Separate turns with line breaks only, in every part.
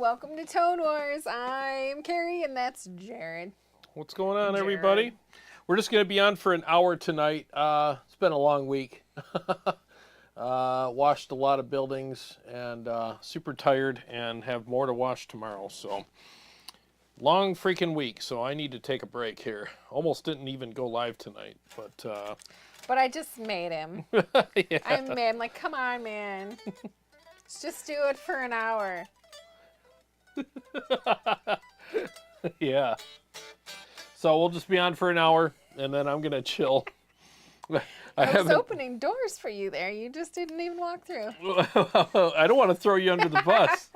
welcome to Tone Wars. I'm Carrie, and that's Jarrod.
What's going on, everybody? We're just going to be on for an hour tonight. It's been a long week. Washed a lot of buildings and super tired and have more to wash tomorrow. So long freaking week. So I need to take a break here. Almost didn't even go live tonight, but
I just made him.
yeah.
I'm like, come on, man. Let's just do it for an hour.
Yeah. So we'll just be on for an hour, and then I'm gonna chill.
I was opening doors for you there. You just didn't even walk through.
I don't want to throw you under the bus,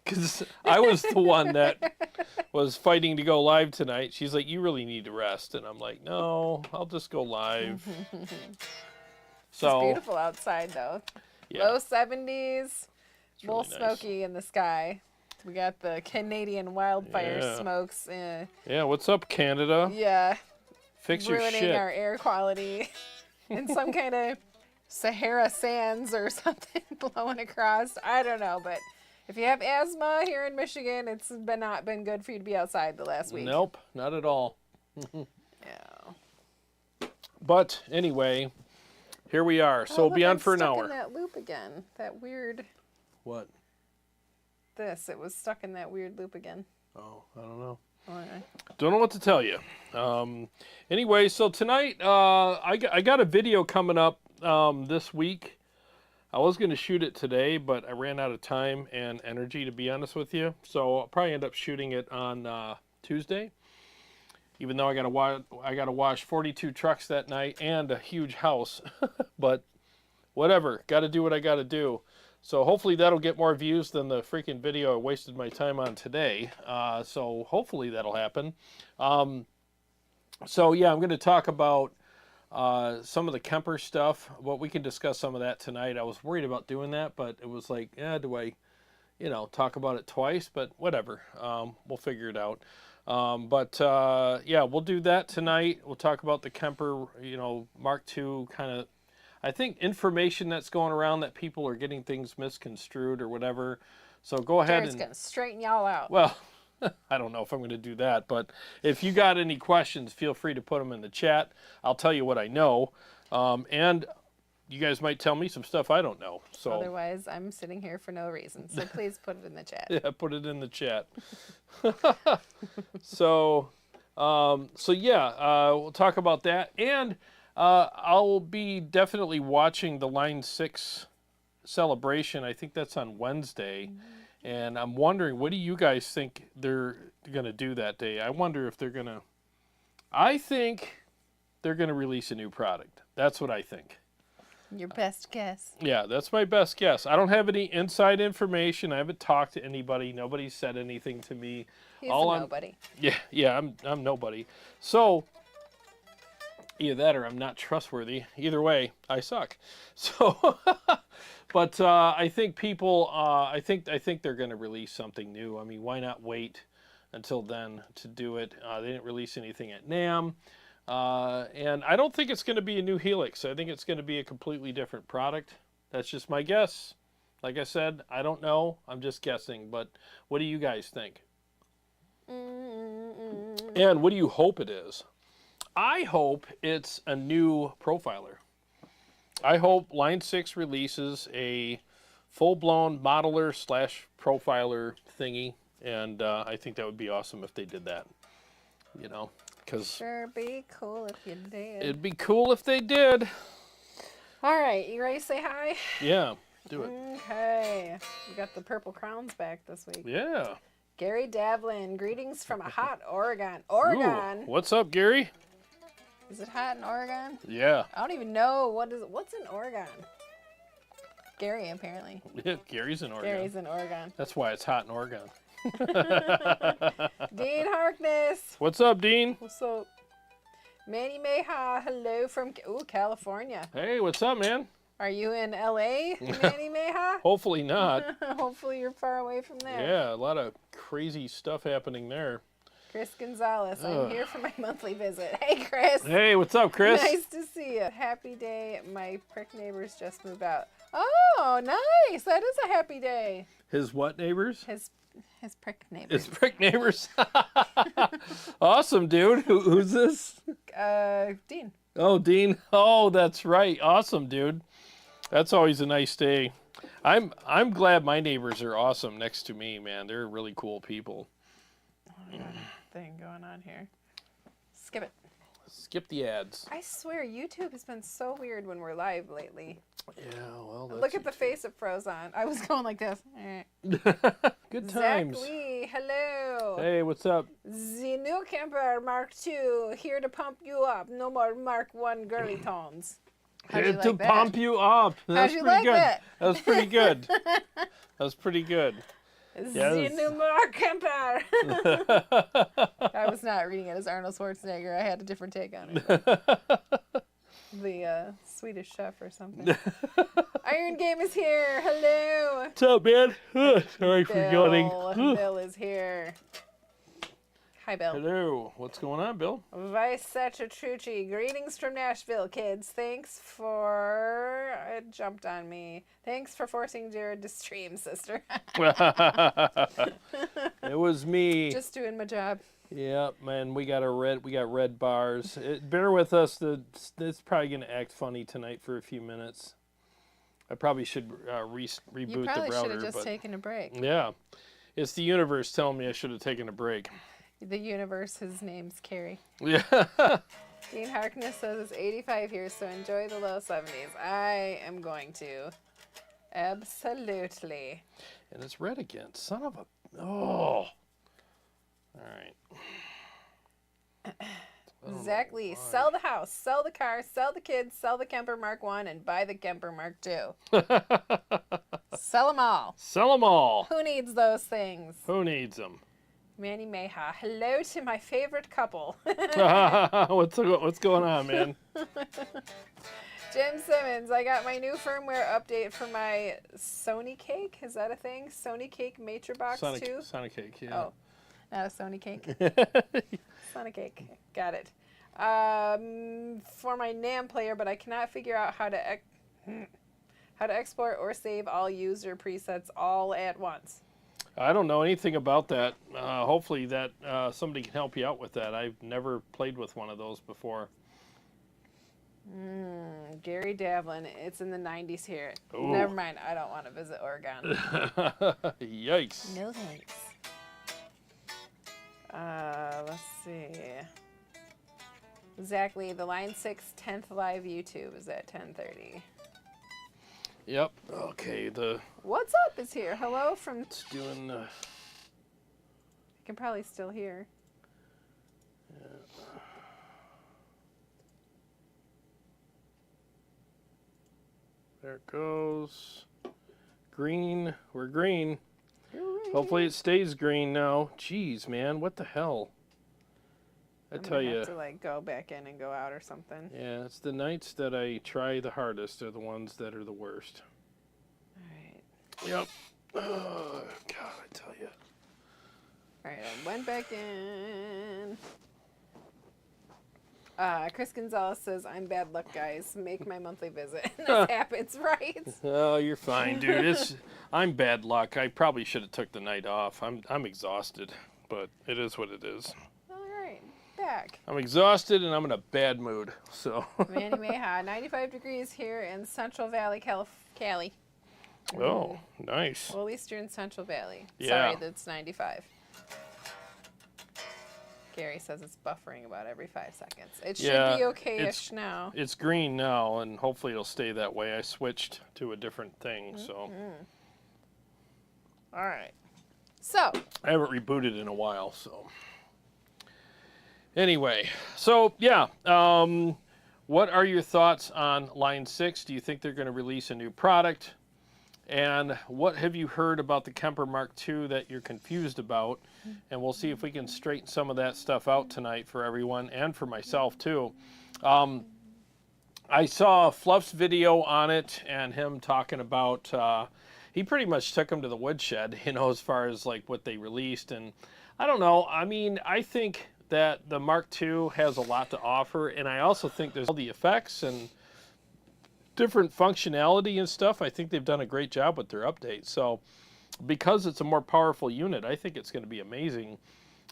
because I was the one that was fighting to go live tonight. She's like, you really need to rest. And I'm like, no, I'll just go live. So
It's beautiful outside, though.
Yeah.
Low 70s, a little
really nice.
smoky in the sky. We got the Canadian wildfire
Yeah.
smokes.
Yeah, what's up, Canada?
Yeah.
Fix your
Ruining
shit.
our air quality. And some kind of Sahara sands or something blowing across. I don't know, but if you have asthma here in Michigan, it's not been good for you to be outside the last week.
Nope, not at all.
Yeah.
But anyway, here we are. So we'll be on for an hour.
Stuck in that loop again. That weird.
What?
It was stuck in that weird loop again.
Oh, I don't know.
Okay.
Don't know what to tell you. Anyway, so tonight I got a video coming up this week. I was going to shoot it today, but I ran out of time and energy, to be honest with you. So I'll probably end up shooting it on Tuesday. Even though I got to wash 42 trucks that night and a huge house, but whatever. Got to do what I got to do. So hopefully that'll get more views than the freaking video I wasted my time on today. So hopefully that'll happen. So yeah, I'm going to talk about some of the Kemper stuff. Well, we can discuss some of that tonight. I was worried about doing that, but it was like, yeah, do I, talk about it twice? But whatever. We'll figure it out. Yeah, we'll do that tonight. We'll talk about the Kemper, Mark II kind of. I think information that's going around that people are getting things misconstrued or whatever. So go ahead
Jared's gonna straighten y'all out.
Well, I don't know if I'm going to do that, but if you got any questions, feel free to put them in the chat. I'll tell you what I know, and you guys might tell me some stuff I don't know. So
otherwise, I'm sitting here for no reason. So please put it in the chat.
Yeah, put it in the chat. So yeah, we'll talk about that. And I'll be definitely watching the Line 6 celebration. I think that's on Wednesday. And I'm wondering, what do you guys think they're going to do that day? I wonder if they're going to... I think they're going to release a new product. That's what I think.
Your best guess.
Yeah, that's my best guess. I don't have any inside information. I haven't talked to anybody. Nobody's said anything to me.
He's nobody.
Yeah, I'm nobody. So... either that or I'm not trustworthy. Either way, I suck. So, but I think people, I think they're going to release something new. I mean, why not wait until then to do it? They didn't release anything at NAMM. And I don't think it's going to be a new Helix. I think it's going to be a completely different product. That's just my guess. Like I said, I don't know. I'm just guessing. But what do you guys think? And what do you hope it is? I hope it's a new profiler. I hope Line 6 releases a full-blown modeler / profiler thingy, and I think that would be awesome if they did that. Because
Sure be cool if you did.
it'd be cool if they did.
All right, you ready to say hi?
Yeah, do it.
Okay. We got the purple crowns back this week.
Yeah.
Gary Davlin, greetings from a hot Oregon. Oregon?
Ooh, what's up, Gary?
Is it hot in Oregon?
Yeah.
I don't even know. What's in Oregon? Gary, apparently.
Yeah, Gary's in Oregon.
Gary's in Oregon.
That's why it's hot in Oregon.
Dean Harkness.
What's up, Dean?
What's up? Manny Meha, hello from California.
Hey, what's up, man?
Are you in LA, Manny Meha?
Hopefully not.
Hopefully you're far away from there.
Yeah, a lot of crazy stuff happening there.
Chris Gonzalez, I'm here for my monthly visit. Hey, Chris.
Hey, what's up, Chris?
Nice to see a happy day. My prick neighbors just moved out. Oh, nice. That is a happy day.
His what neighbors?
His prick neighbors.
His prick neighbors. Awesome, dude. Who's this?
Dean.
Oh, Dean. Oh, that's right. Awesome, dude. That's always a nice day. I'm glad my neighbors are awesome next to me, man. They're really cool people.
Thing going on here. Skip it.
Skip the ads.
I swear YouTube has been so weird when we're live lately.
Yeah, well, that's
Look at the face it froze on. I was going like this.
Good times.
Zach Lee, hello.
Hey, what's up?
The new Kemper Mark II, here to pump you up. No more Mark I girly tones.
Here to pump you up. That's
How'd you
pretty
like
good.
that?
That was pretty good. That was pretty good.
The new Mark Kemper. I was not reading it as Arnold Schwarzenegger. I had a different take on it. The Swedish chef or something. Iron Game is here. Hello.
What's up, man? Sorry for yawning.
Bill is here. Hi, Bill.
Hello. What's going on, Bill?
Vice Trucci. Greetings from Nashville, kids. Thanks for... It jumped on me. Thanks for forcing Jarrod to stream, sister.
It was me.
Just doing my job.
Yeah, man, we got red bars. Bear with us. It's probably gonna act funny tonight for a few minutes. I probably should reboot the router.
You probably should have just taken a break.
Yeah, it's the universe telling me I should have taken a break.
The universe, his name's Carrie.
Yeah.
Dean Harkness says it's 85 here, so enjoy the low 70s. I am going to. Absolutely.
And it's red again. Son of a... Oh. All right.
Zach Lee, sell the house, sell the car, sell the kids, sell the Kemper Mark I, and buy the Kemper Mark II. Sell them all.
Sell them all.
Who needs those things?
Who needs them?
Manny Meha, hello to my favorite couple.
What's going on, man?
Jim Simmons, I got my new firmware update for my Sony Cake. Is that a thing? Sony Cake Matrobox 2?
Sonic Cake, yeah.
Oh, not a Sony Cake. Sonic Cake. Got it. For my NAM player, but I cannot figure out how to export or save all user presets all at once.
I don't know anything about that. Hopefully that somebody can help you out with that. I've never played with one of those before.
Gary Davlin, it's in the 90s here.
Ooh.
Never mind, I don't want to visit Oregon.
Yikes.
No thanks. Let's see. Zach Lee, the Line 6 10th live YouTube is at 10:30.
Yep. Okay.
What's up is here. Hello from.
It's doing.
You can probably still hear.
Yeah. There it goes. Green. We're green. Hopefully it stays green now. Jeez, man, what the hell? I tell you.
Have to like go back in and go out or something.
Yeah, it's the nights that I try the hardest are the ones that are the worst.
All right.
Yep. Oh, God, I tell you.
All right, I went back in. Chris Gonzalez says, I'm bad luck, guys. Make my monthly visit. This happens, right?
Oh, you're fine, dude. I'm bad luck. I probably should have took the night off. I'm exhausted, but it is what it is.
All right, back.
I'm exhausted and I'm in a bad mood, so.
Manny Meha, 95 degrees here in Central Valley, Cali.
Oh, nice.
Well, at least you're in Central Valley.
Yeah.
Sorry, that's 95. Gary says it's buffering about every 5 seconds. It should be okay-ish now.
It's green now, and hopefully it'll stay that way. I switched to a different thing, so.
All right. So.
I haven't rebooted in a while, so. Anyway, so, yeah. What are your thoughts on Line 6? Do you think they're going to release a new product? And what have you heard about the Kemper Mark II that you're confused about? And we'll see if we can straighten some of that stuff out tonight for everyone and for myself too. I saw Fluff's video on it and him talking about, he pretty much took him to the woodshed, you know, as far as like what they released. And I don't know, I mean, I think that the Mark II has a lot to offer, and I also think there's all the effects and different functionality and stuff. I think they've done a great job with their updates. So because it's a more powerful unit, I think it's going to be amazing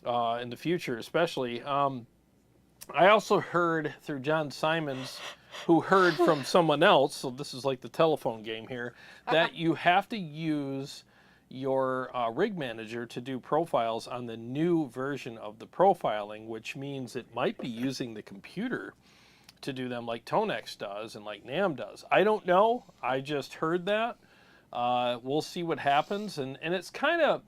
in the future, especially. I also heard through John Simons, who heard from someone else, so this is like the telephone game here, that you have to use your rig manager to do profiles on the new version of the profiling, which means it might be using the computer to do them like ToneX does and like NAM does. I don't know. I just heard that. We'll see what happens, and it's kind of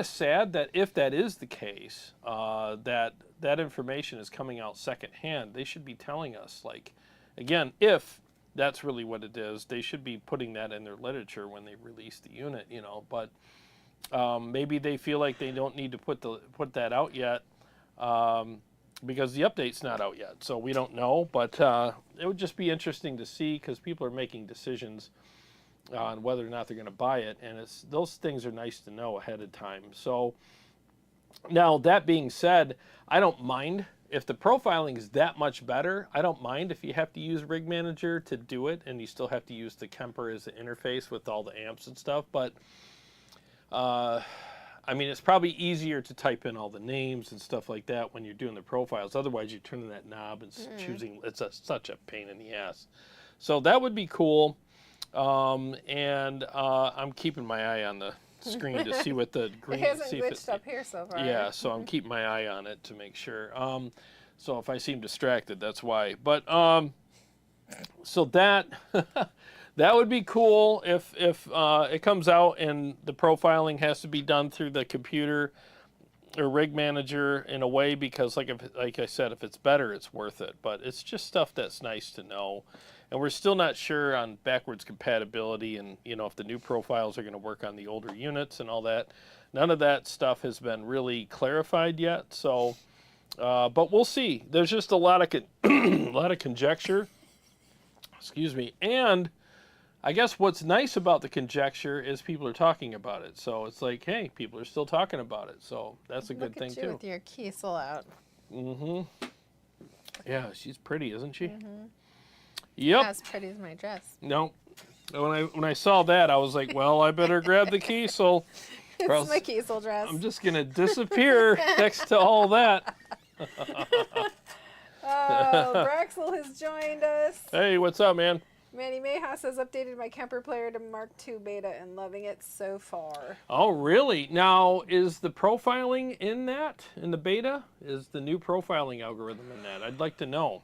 sad that if that is the case, that information is coming out secondhand. They should be telling us, like, again, if that's really what it is, they should be putting that in their literature when they release the unit, you know. But maybe they feel like they don't need to put that out yet because the update's not out yet. So we don't know, but it would just be interesting to see because people are making decisions on whether or not they're going to buy it, and those things are nice to know ahead of time. So now that being said, I don't mind if the profiling is that much better. I don't mind if you have to use Rig Manager to do it, and you still have to use the Kemper as the interface with all the amps and stuff. But I mean, it's probably easier to type in all the names and stuff like that when you're doing the profiles. Otherwise, you're turning that knob and choosing. It's such a pain in the ass. So that would be cool. And I'm keeping my eye on the screen to see what the green.
It hasn't glitched up here so far.
Yeah, so I'm keeping my eye on it to make sure. So if I seem distracted, that's why. But so that that would be cool if it comes out and the profiling has to be done through the computer or Rig Manager in a way, because like I said, if it's better, it's worth it. But it's just stuff that's nice to know. And we're still not sure on backwards compatibility and, you know, if the new profiles are going to work on the older units and all that. None of that stuff has been really clarified yet. So, but we'll see. There's just a lot of conjecture. Excuse me. And I guess what's nice about the conjecture is people are talking about it. So it's like, hey, people are still talking about it. So that's a good thing too.
With your Kiesel out.
Mm-hmm. Yeah, she's pretty, isn't she? Mm-hmm. Yep.
As pretty as my dress.
No. When I saw that, I was like, well, I better grab the Kiesel.
It's my Kiesel dress.
I'm just going to disappear next to all that.
Braxel has joined us.
Hey, what's up, man?
Manny Mayhaus has updated my Kemper player to Mark II beta and loving it so far.
Oh, really? Now, is the profiling in the beta? Is the new profiling algorithm in that? I'd like to know.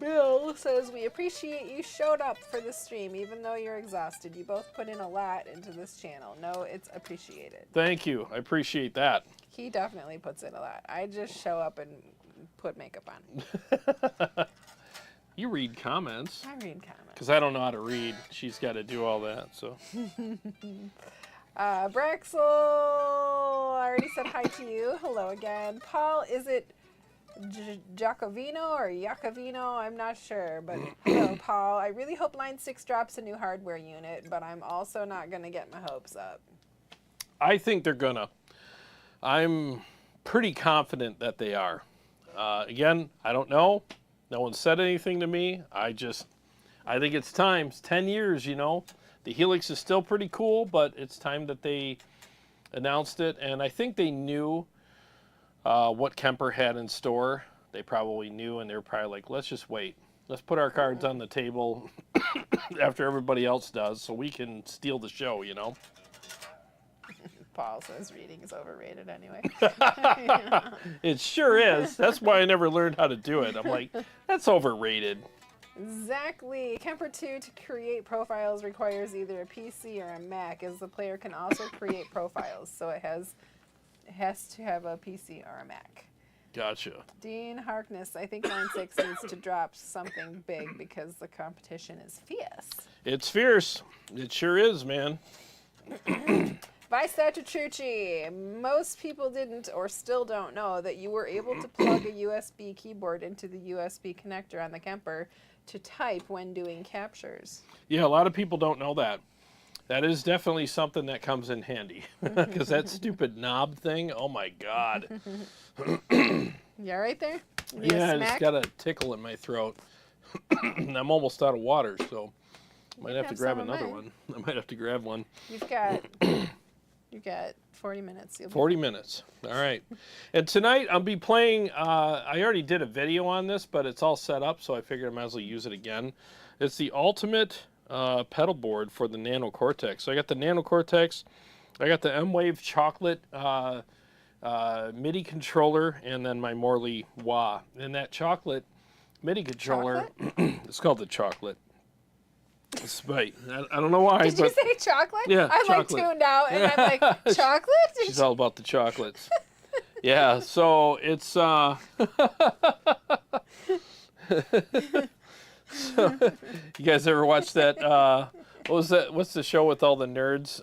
Bill says, we appreciate you showed up for the stream, even though you're exhausted. You both put in a lot into this channel. No, it's appreciated.
Thank you. I appreciate that.
He definitely puts in a lot. I just show up and put makeup on.
You read comments.
I read comments.
Because I don't know how to read. She's got to do all that, so.
Braxel, I already said hi to you. Hello again. Paul, is it Giacovino or Iacovino? I'm not sure, but hello, Paul. I really hope Line 6 drops a new hardware unit, but I'm also not going to get my hopes up.
I think they're going to. I'm pretty confident that they are. Again, I don't know. No one said anything to me. I think it's time. It's 10 years, you know. The Helix is still pretty cool, but it's time that they announced it, and I think they knew what Kemper had in store. They probably knew, and they were probably like, let's just wait. Let's put our cards on the table after everybody else does so we can steal the show, you know?
Paul says reading is overrated anyway.
It sure is. That's why I never learned how to do it. I'm like, that's overrated.
Exactly. Kemper 2 to create profiles requires either a PC or a Mac, as the player can also create profiles. So it has to have a PC or a Mac.
Gotcha.
Dean Harkness, I think Line 6 needs to drop something big because the competition is fierce.
It's fierce. It sure is, man.
Vice Trucci, most people didn't or still don't know that you were able to plug a USB keyboard into the USB connector on the Kemper to type when doing captures.
Yeah, a lot of people don't know that. That is definitely something that comes in handy. Because that stupid knob thing, oh my God.
You all right there? Need a
Yeah, I
smack?
just got a tickle in my throat. I'm almost out of water, so might have to grab another one. I might have to grab one.
You've got 40 minutes.
40 minutes. All right. And tonight I'll be playing, I already did a video on this, but it's all set up, so I figured I might as well use it again. It's the ultimate pedal board for the Nano Cortex. So I got the Nano Cortex, I got the M-Wave chocolate MIDI controller, and then my Morley wah. And that chocolate MIDI controller, it's called the chocolate. It's right. I don't know why.
Did you say chocolate?
Yeah,
I'm
chocolate.
like tuned out, and I'm like, chocolate?
She's all about the chocolates. Yeah, so it's so, you guys ever watch that what was that, what's the show with all the nerds,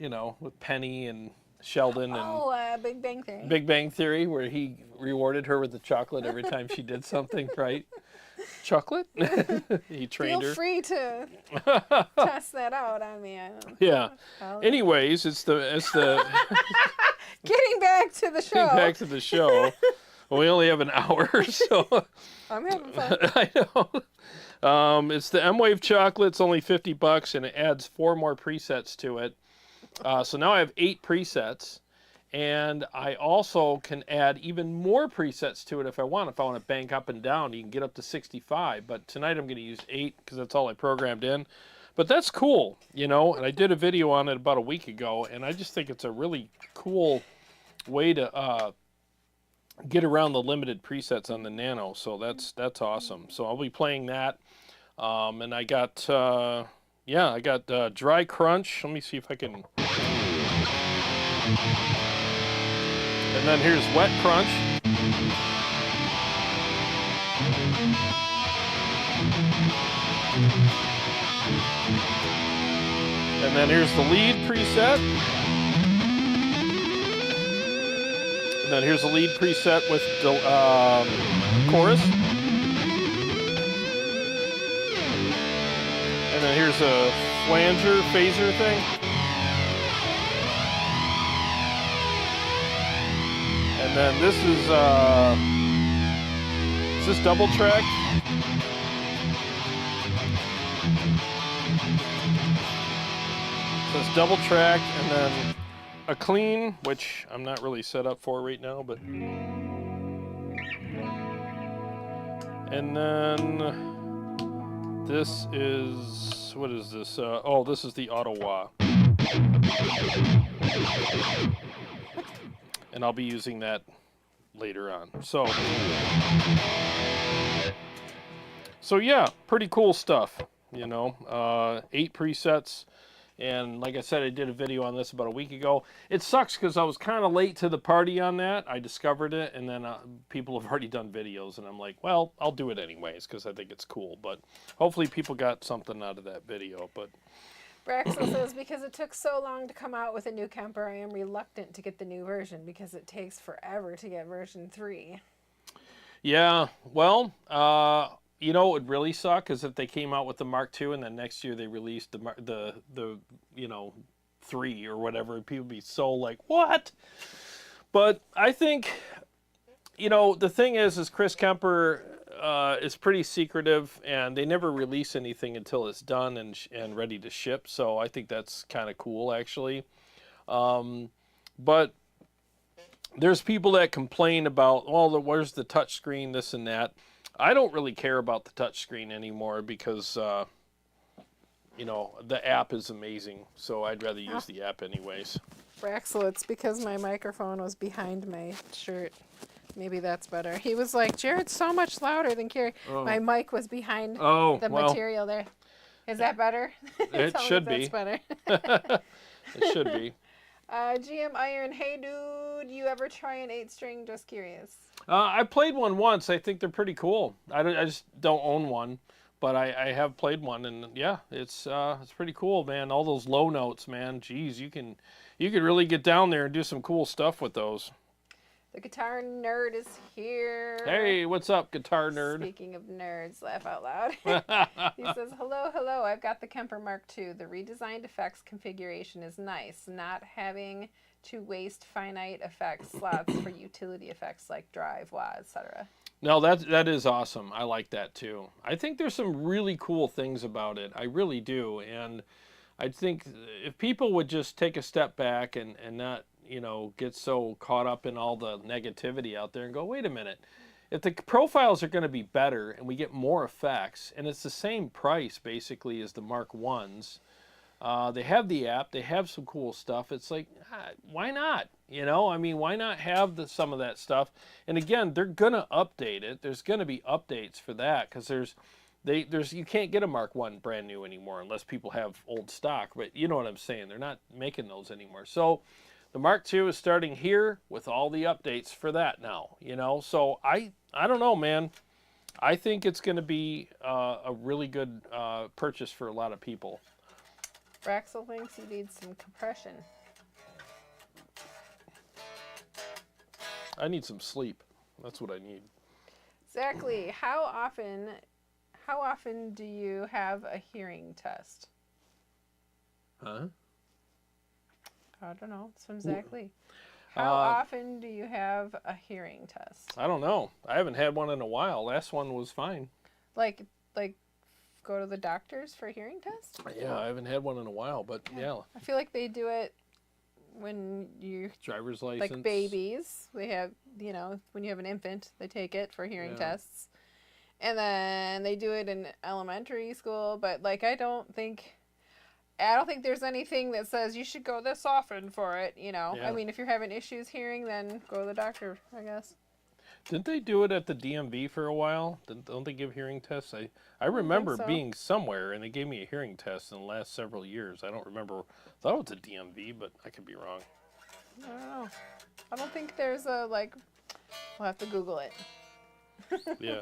you know, with Penny and Sheldon and
Big Bang Theory.
Big Bang Theory, where he rewarded her with the chocolate every time she did something, right? Chocolate? He trained her.
Feel free to test that out on me.
Yeah. Anyways, it's the
Getting back to the show.
getting back to the show. Well, we only have an hour, so
I'm having fun.
I know. It's the M-Wave chocolate. It's only $50, and it adds 4 more presets to it. So now I have 8 presets, and I also can add even more presets to it if I want. If I want to bank up and down, you can get up to 65. But tonight I'm going to use 8 because that's all I programmed in. But that's cool, you know. And I did a video on it about a week ago, and I just think it's a really cool way to get around the limited presets on the Nano. So that's awesome. So I'll be playing that, and I got I got Dry Crunch. Let me see if I can. And then here's Wet Crunch. And then here's the lead preset. And then here's the lead preset with the chorus. And then here's a flanger phaser thing. And then this is double track? So it's double track, and then a clean, which I'm not really set up for right now, but. And then this is, what is this? Oh, this is the auto wah. And I'll be using that later on. So yeah, pretty cool stuff, you know. 8 presets, and like I said, I did a video on this about a week ago. It sucks because I was kind of late to the party on that. I discovered it, and then people have already done videos, and I'm like, well, I'll do it anyways because I think it's cool. But hopefully people got something out of that video. But
Braxel says, because it took so long to come out with a new Kemper, I am reluctant to get the new version because it takes forever to get version 3.
Yeah, well, you know, what would really suck is if they came out with the Mark II and then next year they released the you know, 3 or whatever. People would be so like, what? But I think, you know, the thing is Chris Kemper is pretty secretive, and they never release anything until it's done and ready to ship. So I think that's kind of cool, actually. But there's people that complain about, oh, where's the touch screen, this and that. I don't really care about the touch screen anymore because, you know, the app is amazing. So I'd rather use the app anyways.
Braxel, it's because my microphone was behind my shirt. Maybe that's better. He was like, Jarrod's so much louder than Carrie. Oh. My mic was behind the material there. Is that better?
It should be.
That's better.
It should be.
GM Iron, hey dude, you ever try an 8-string? Just curious.
I played one once. I think they're pretty cool. I just don't own one, but I have played one, and yeah, it's pretty cool, man. All those low notes, man. Geez, you can really get down there and do some cool stuff with those.
The guitar nerd is here.
Hey, what's up, guitar nerd?
Speaking of nerds, laugh out loud. He says, hello, hello, I've got the Kemper Mark II. The redesigned effects configuration is nice, not having to waste finite effects slots for utility effects like drive, wah, etc.
No, that is awesome. I like that too. I think there's some really cool things about it. I really do. And I think if people would just take a step back and not, you know, get so caught up in all the negativity out there and go, wait a minute. If the profiles are going to be better and we get more effects, and it's the same price basically as the Mark I's, they have the app, they have some cool stuff. It's like, why not? You know, I mean, why not have some of that stuff? And again, they're going to update it. There's going to be updates for that because you can't get a Mark I brand new anymore unless people have old stock. But you know what I'm saying? They're not making those anymore. So the Mark II is starting here with all the updates for that now, you know. So I don't know, man. I think it's going to be a really good purchase for a lot of people.
Braxel thinks you need some compression.
I need some sleep. That's what I need.
Exactly. How often do you have a hearing test?
Huh?
I don't know. It's from Zachary. How often do you have a hearing test?
I don't know. I haven't had one in a while. Last one was fine.
Like go to the doctors for a hearing test?
Yeah, I haven't had one in a while, but yeah.
I feel like they do it when you
driver's license.
Like babies. They have, you know, when you have an infant, they take it for hearing tests. And then they do it in elementary school, but like I don't think there's anything that says you should go this often for it, you know.
Yeah.
I mean, if you're having issues hearing, then go to the doctor, I guess.
Didn't they do it at the DMV for a while? Don't they give hearing tests? I remember being somewhere and they gave me a hearing test in the last several years. I don't remember. I thought it was a DMV, but I could be wrong.
I don't know. I don't think there's a, like, we'll have to Google it.
Yeah.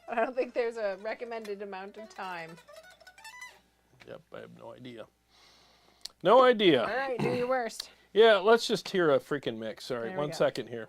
I don't think there's a recommended amount of time.
Yep, I have no idea. No idea.
All right, do your worst.
Yeah, let's just hear a freaking mix. All right,
There we
1
go.
second here.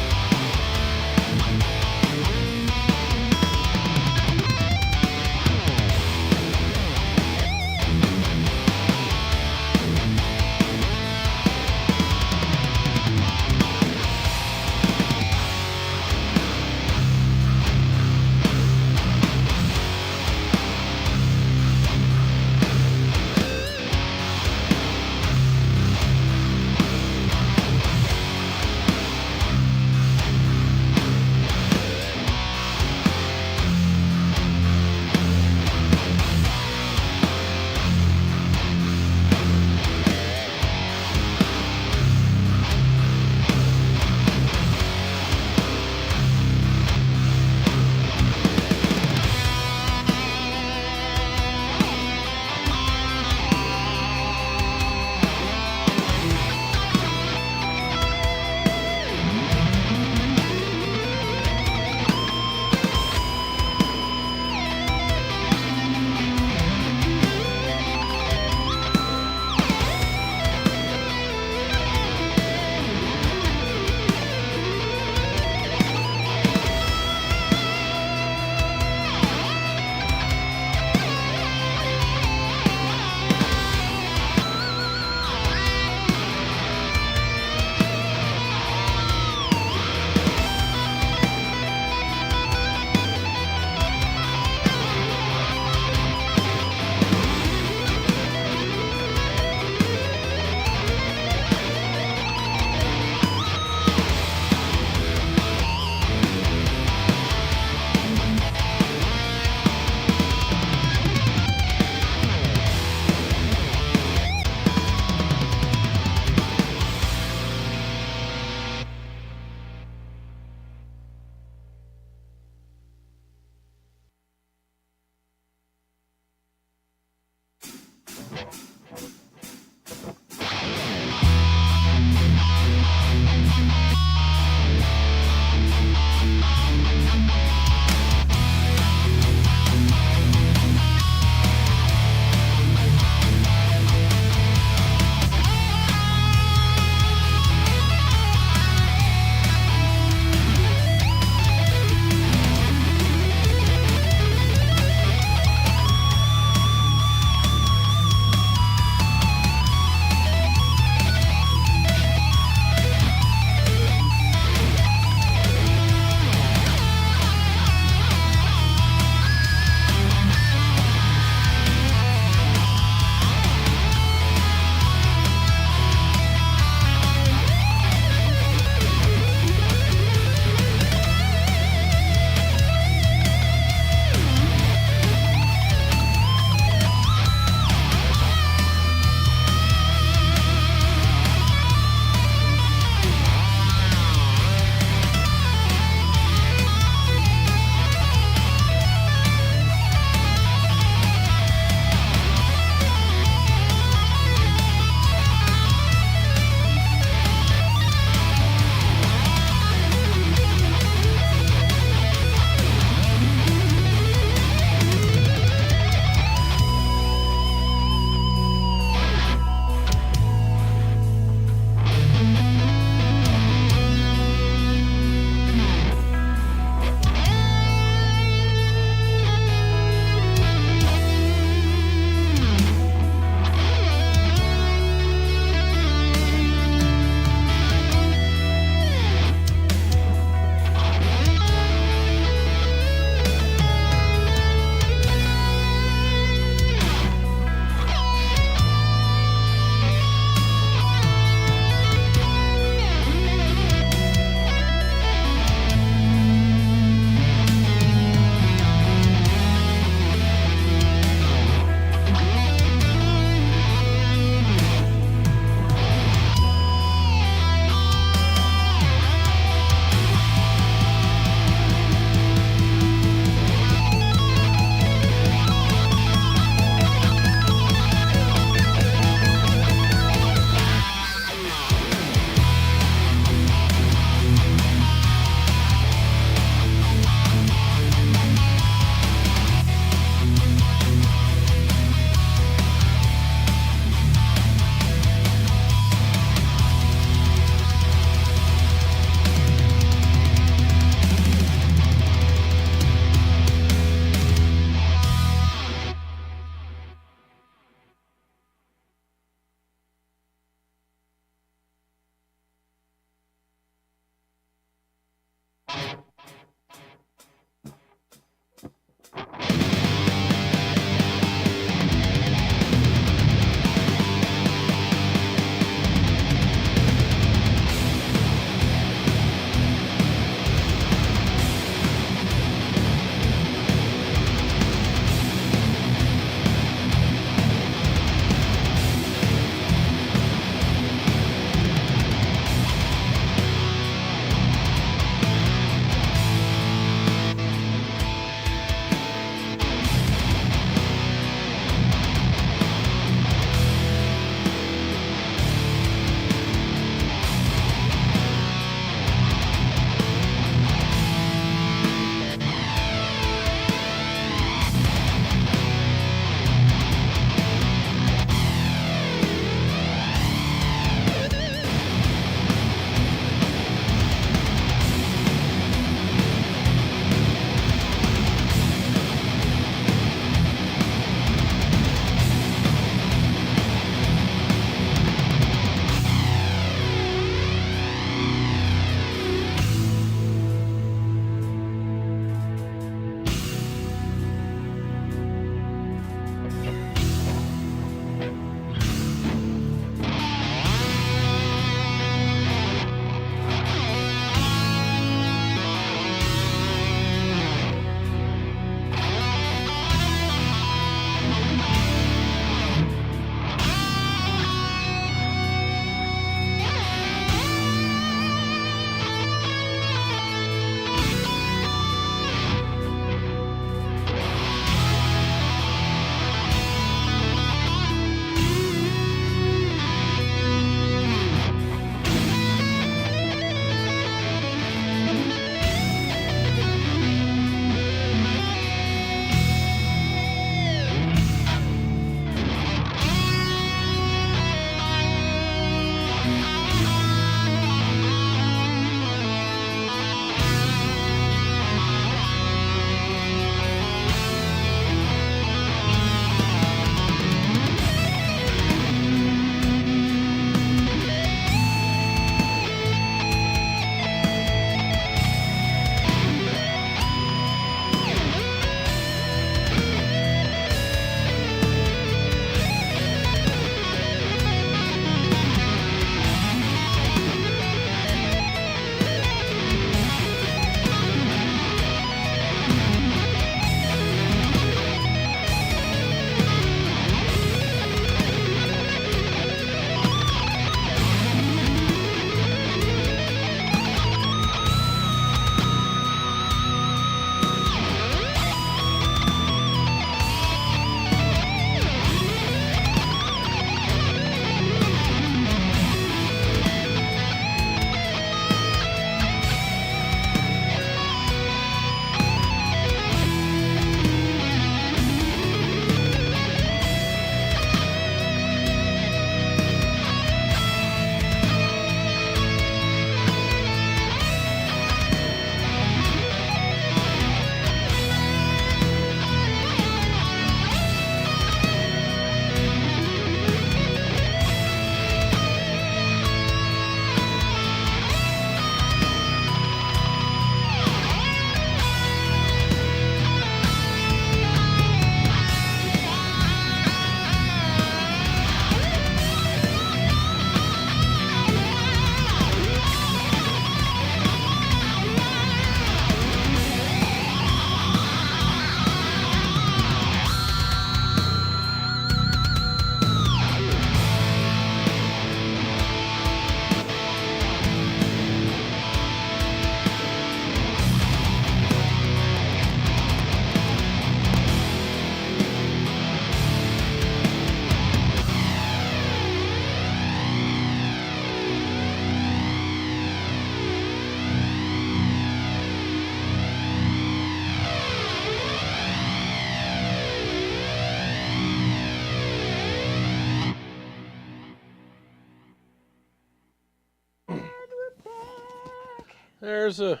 There's a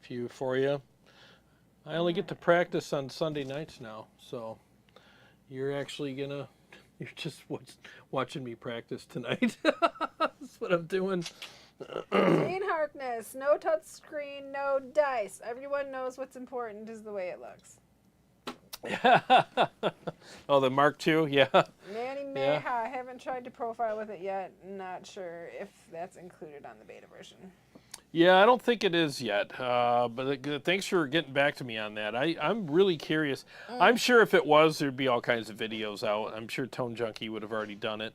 few for you. I only get to practice on Sunday nights now, so you're actually you're just watching me practice tonight. That's what I'm doing.
Dean Harkness, no touch screen, no dice. Everyone knows what's important is the way it looks.
Oh, the Mark II, yeah.
Manny Mayha, I haven't tried to profile with it yet. Not sure if that's included on the beta version.
Yeah, I don't think it is yet, but thanks for getting back to me on that. I'm really curious. I'm sure if it was, there'd be all kinds of videos out. I'm sure Tone Junkie would have already done it.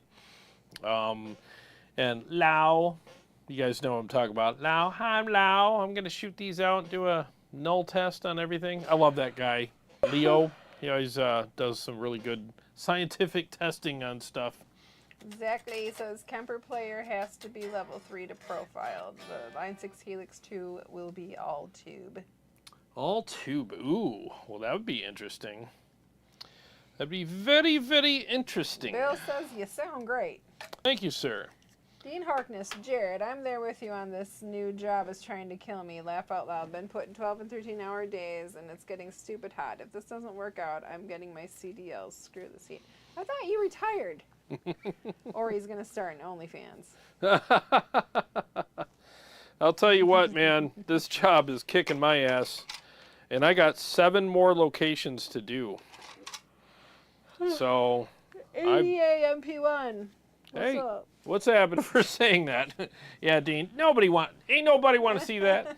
And Lau, you guys know what I'm talking about. Lau, hi, I'm Lau. I'm going to shoot these out and do a null test on everything. I love that guy. Leo, he always does some really good scientific testing on stuff.
Exactly. Says Kemper player has to be level 3 to profile. The Line 6 Helix 2 will be all tube.
All tube. Ooh, well, that would be interesting. That'd be very, very interesting.
Bill says you sound great.
Thank you, sir.
Dean Harkness, Jarrod, I'm there with you on this. New job is trying to kill me. Laugh out loud. Been putting 12 and 13-hour days, and it's getting stupid hot. If this doesn't work out, I'm getting my CDLs. Screw the seat. I thought you retired. Or he's going to start an OnlyFans.
I'll tell you what, man. This job is kicking my ass. And I got 7 more locations to do. So...
ADA MP1.
Hey,
up?
What's happening for saying that? Yeah, Dean. Ain't nobody want to see that.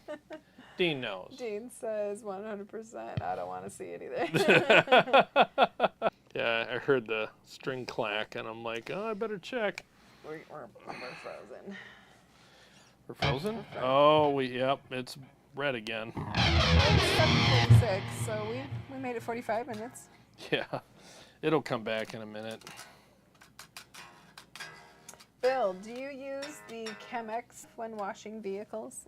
Dean knows.
Dean says 100%. I don't want to see it either.
Yeah, I heard the string clack, and I'm like, oh, I better check.
We're frozen.
We're frozen? Oh, yep, it's red again.
It's 7:46, so we made it 45 minutes.
Yeah, it'll come back in a minute.
Bill, do you use the Chemex when washing vehicles?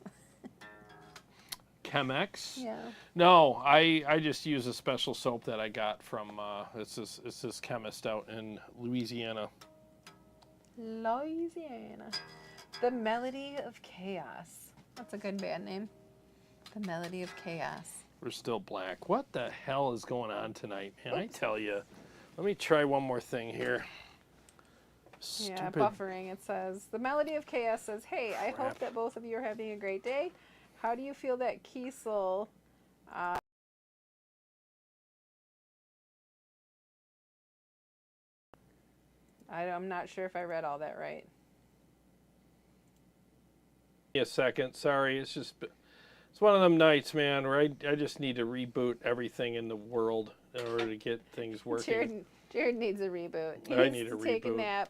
Chemex?
Yeah.
No, I just use a special soap that I got from it's this chemist out in Louisiana.
Louisiana. The Melody of Chaos. That's a good band name. The Melody of Chaos.
We're still black. What the hell is going on tonight, man? Oops. I tell you. Let me try one more thing here. Stupid.
Yeah, buffering. It says, the Melody of Chaos says, hey, I hope that both of you are having a great day. How do you feel that Kiesel I'm not sure if I read all that right.
A second. Sorry. It's one of them nights, man, where I just need to reboot everything in the world in order to get things working.
Jarrod needs a reboot. He
I
needs
need a
to take
reboot.
A nap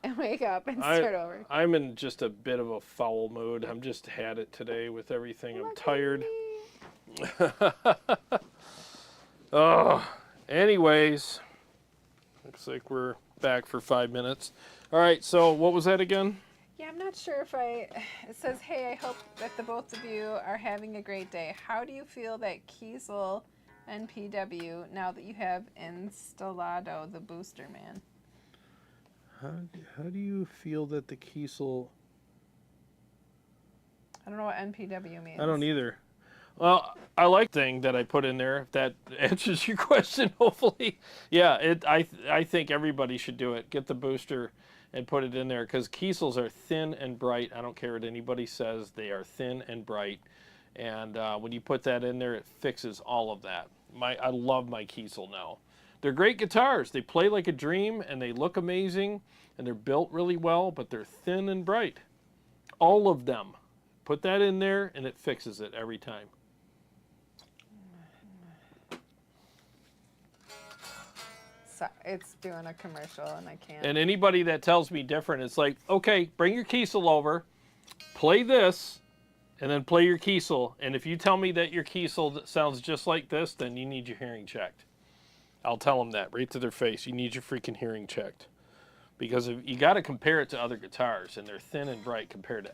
and wake up and start over.
I'm in just a bit of a foul mood. I'm just had it today with everything. I'm tired. Oh, anyways, looks like we're back for 5 minutes. All right, so what was that again?
Yeah, I'm not sure if it says, hey, I hope that the both of you are having a great day. How do you feel that Kiesel NPW now that you have Installado the booster man?
How do you feel that the Kiesel...
I don't know what NPW means.
I don't either. Well, I like the thing that I put in there. If that answers your question, hopefully. Yeah, I think everybody should do it. Get the booster and put it in there because Kiesels are thin and bright. I don't care what anybody says. They are thin and bright. And when you put that in there, it fixes all of that. I love my Kiesel now. They're great guitars. They play like a dream, and they look amazing, and they're built really well, but they're thin and bright. All of them. Put that in there, and it fixes it every time.
So it's doing a commercial, and I can't.
And anybody that tells me different, it's like, okay, bring your Kiesel over, play this, and then play your Kiesel. And if you tell me that your Kiesel sounds just like this, then you need your hearing checked. I'll tell them that right to their face. You need your freaking hearing checked. Because you got to compare it to other guitars, and they're thin and bright compared to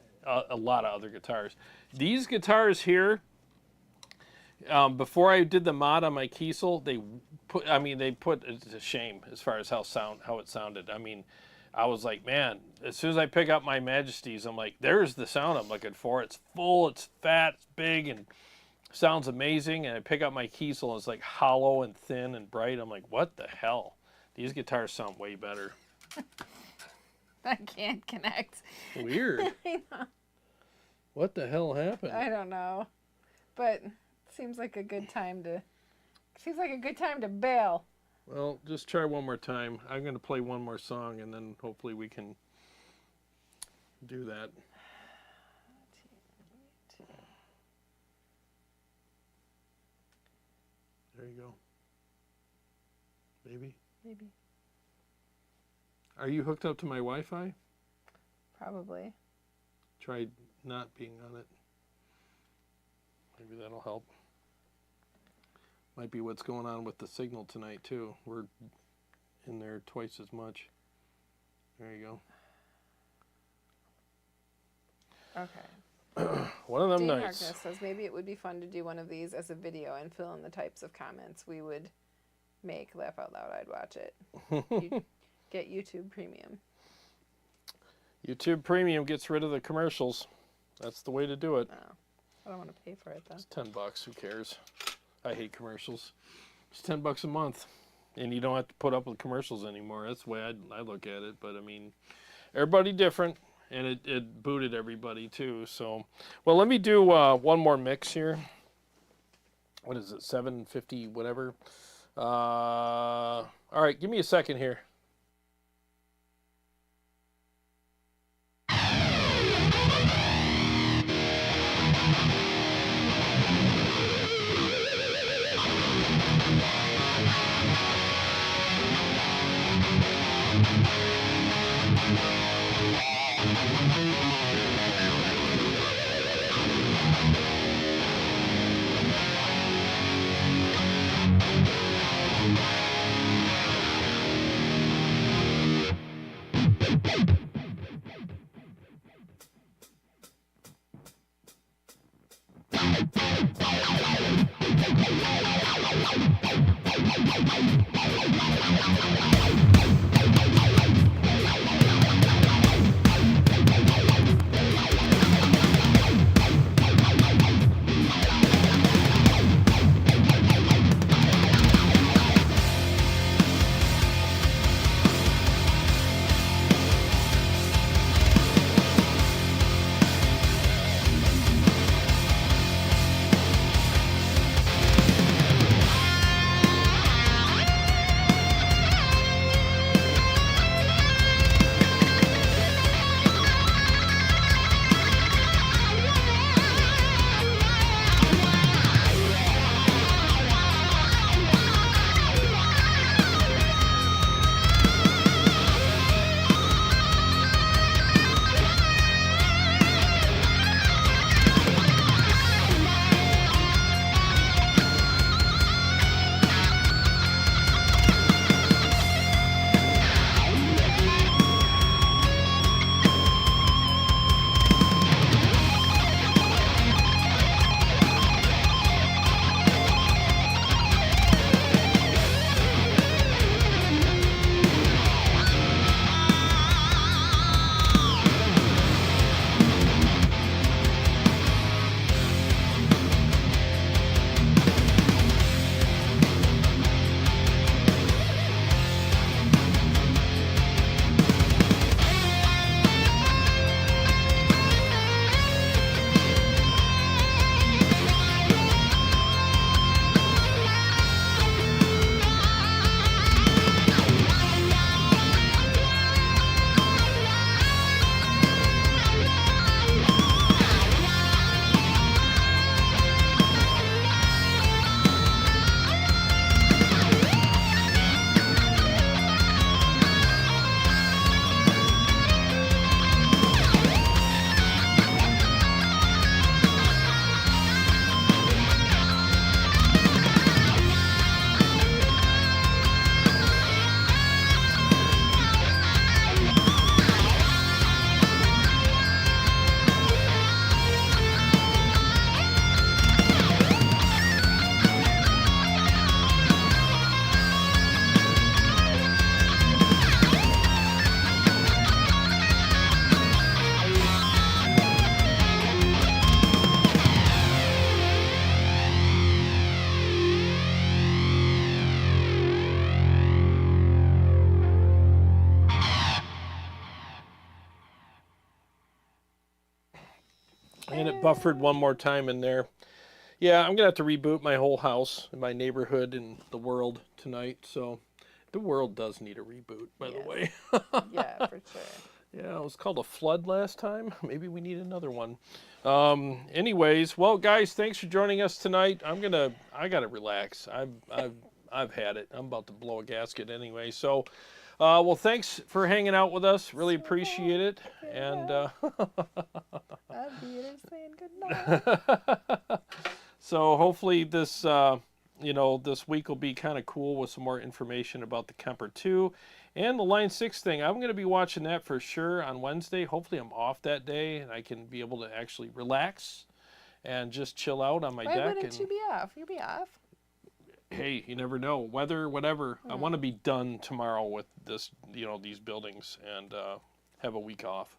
a lot of other guitars. These guitars here, before I did the mod on my Kiesel, they put it to shame as far as how it sounded. I mean, I was like, man, as soon as I pick up my Majesties, I'm like, there's the sound I'm looking for. It's full, it's fat, it's big, and sounds amazing. And I pick up my Kiesel, and it's like hollow and thin and bright. I'm like, what the hell? These guitars sound way better.
I can't connect.
Weird.
I know.
What the hell happened?
I don't know. But it seems like a good time to bail.
Well, just try one more time. I'm going to play one more song, and then hopefully we can do that. There you go. Maybe.
Maybe.
Are you hooked up to my Wi-Fi?
Probably.
Try not being on it. Maybe that'll help. Might be what's going on with the signal tonight, too. We're in there twice as much. There you
go. Okay.
One of them
Dean
nights.
Harkness says maybe it would be fun to do one of these as a video and fill in the types of comments we would make. Laugh out loud, I'd watch it. You get YouTube Premium.
YouTube Premium gets rid of the commercials. That's the way to do it.
Oh, I don't want to pay for it, though.
It's $10. Who cares? I hate commercials. It's $10 a month, and you don't have to put up with commercials anymore. That's the way I look at it. But I mean, everybody different, and it booted everybody too. So, well, let me do one more mix here. What is it? 750, whatever. All right, give me a second here. And it buffered one more time in there. Yeah, I'm going to have to reboot my whole house and my neighborhood and the world tonight. So the world does need a reboot, by the way.
Yeah, for sure.
Yeah, it was called a flood last time. Maybe we need another one. Anyways, well, guys, thanks for joining us tonight. I gotta relax. I've had it. I'm about to blow a gasket anyway. So, well, thanks for hanging out with us. Really appreciate it. And
I'll be here saying goodnight.
so hopefully this, this week will be kind of cool with some more information about the Kemper 2 and the Line 6 thing. I'm going to be watching that for sure on Wednesday. Hopefully I'm off that day and I can be able to actually relax and just chill out on my deck.
Why wouldn't you be off? You'll be off.
Hey, you never know. Weather, whatever. I want to be done tomorrow with this, these buildings and have a week off.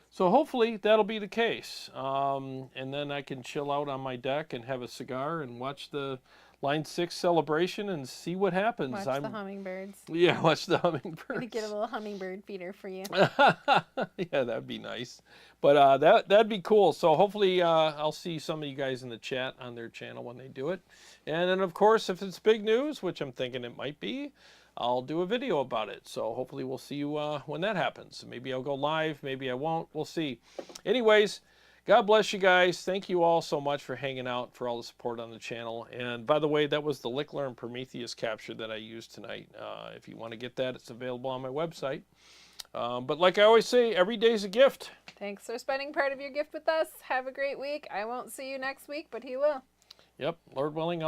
So hopefully that'll be the case. And then I can chill out on my deck and have a cigar and watch the Line 6 celebration and see what happens.
Watch the hummingbirds.
Yeah, watch the hummingbirds.
I'm going to get a little hummingbird feeder for you.
Yeah, that'd be nice. But that'd be cool. So hopefully I'll see some of you guys in the chat on their channel when they do it. And then, of course, if it's big news, which I'm thinking it might be, I'll do a video about it. So hopefully we'll see you when that happens. Maybe I'll go live. Maybe I won't. We'll see. Anyways, God bless you guys. Thank you all so much for hanging out, for all the support on the channel. And by the way, that was the Lickler and Prometheus capture that I used tonight. If you want to get that, it's available on my website. But like I always say, every day's a gift.
Thanks for spending part of your gift with us. Have a great week. I won't see you next week, but he will.
Yep, Lord willing.